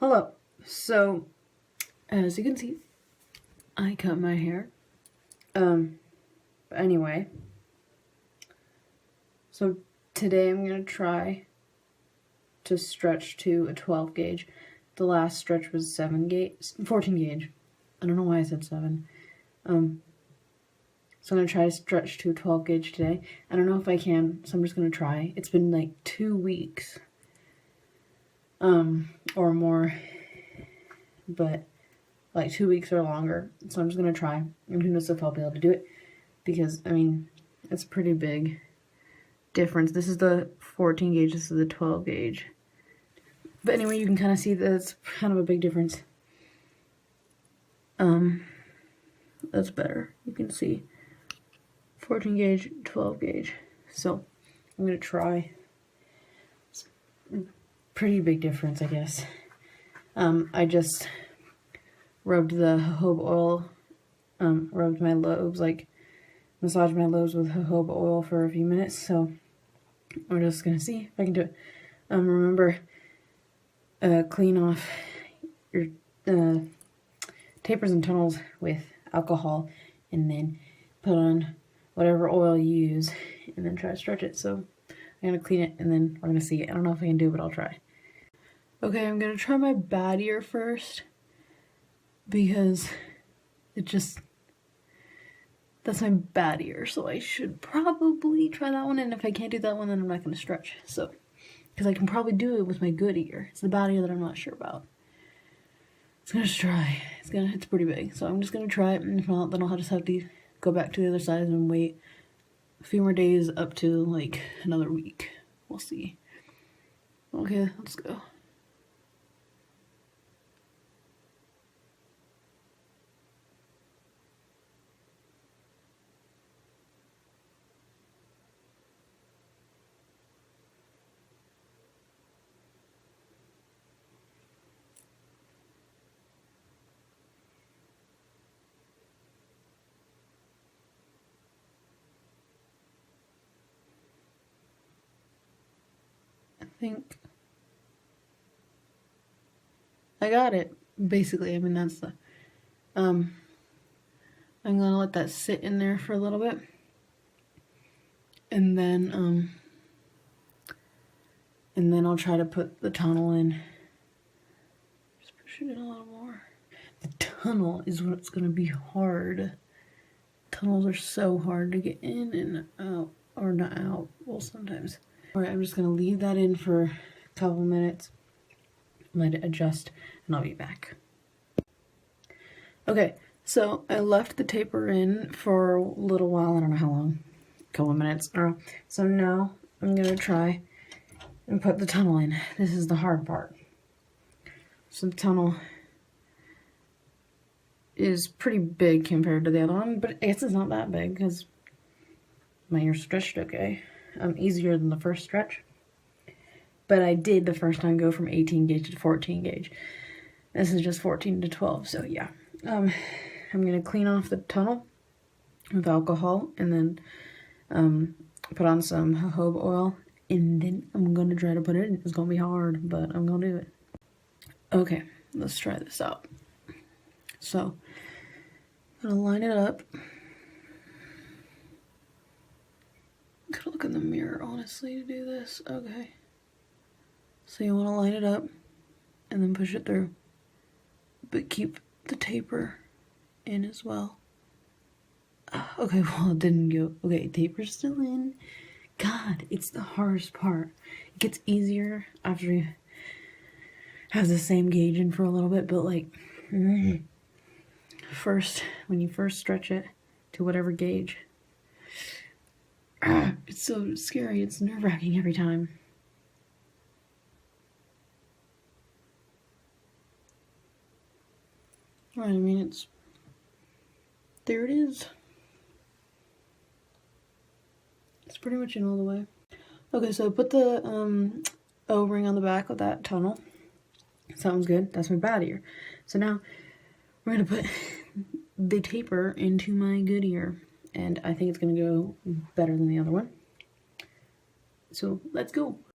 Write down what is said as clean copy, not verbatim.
Hello. So, as you can see, I cut my hair. Anyway. So, today I'm going to try to stretch to a 12 gauge. The last stretch was 14 gauge. I don't know why I said 7. So I'm going to try to stretch to a 12 gauge today. I don't know if I can, so I'm just going to try. It's been like 2 weeks. Or more. But like 2 weeks or longer. So I'm just going to try. And who knows if I'll be able to do it. Because, I mean, it's pretty big difference. This is the 14 gauge. This is the 12 gauge. But anyway, you can kind of see that it's kind of a big difference. That's better. You can see 14 gauge, 12 gauge. So I'm going to try. It's a pretty big difference, I guess. I just rubbed the jojoba oil, rubbed my lobes, like massaged my lobes with jojoba oil for a few minutes. So we're just going to see if I can do it. Remember, clean off your tapers and tunnels with alcohol, and then put on whatever oil you use, and then try to stretch it. So I'm going to clean it, and then we're going to see it. I don't know if I can do it, but I'll try. Okay, I'm going to try my bad ear first, because that's my bad ear, so I should probably try that one, and if I can't do that one, then I'm not going to stretch, so, because I can probably do it with my good ear. It's the bad ear that I'm not sure about. It's going to try. It's pretty big, so I'm just going to try it, and if not, then I'll just have to go back to the other side and wait a few more days up to, like, another week. We'll see. Okay, let's go. I think I got it, basically. I mean, that's the, I'm gonna let that sit in there for a little bit, and then I'll try to put the tunnel in. Just push it in a little more. The tunnel is what's gonna be hard. Tunnels are so hard to get in and out, or not out, well, sometimes. Alright, I'm just gonna leave that in for a couple minutes, let it adjust, and I'll be back. Okay, so I left the taper in for a little while, I don't know how long, a couple of minutes. So now I'm gonna try and put the tunnel in. This is the hard part. So the tunnel is pretty big compared to the other one, but I guess it's not that big because my ear stretched okay. Easier than the first stretch. But I did the first time go from 18 gauge to 14 gauge. This is just 14 to 12, so yeah. I'm gonna clean off the tunnel with alcohol, and then put on some jojoba oil, and then I'm gonna try to put it in. It's gonna be hard, but I'm gonna do it. Okay, let's try this out. So, I'm gonna line it up. I gotta look in the mirror, honestly, to do this. Okay. So you wanna line it up, and then push it through. But keep the taper in as well. Okay, well, it didn't go. Okay, taper's still in. God, it's the hardest part. It gets easier after you have the same gauge in for a little bit, but like, first, when you first stretch it to whatever gauge, it's so scary. It's nerve-wracking every time. Right, I mean, there it is. It's pretty much in all the way. Okay, so put the O-ring on the back of that tunnel. Sounds good. That's my bad ear. So now we're gonna put the taper into my good ear, and I think it's gonna go better than the other one. So let's go.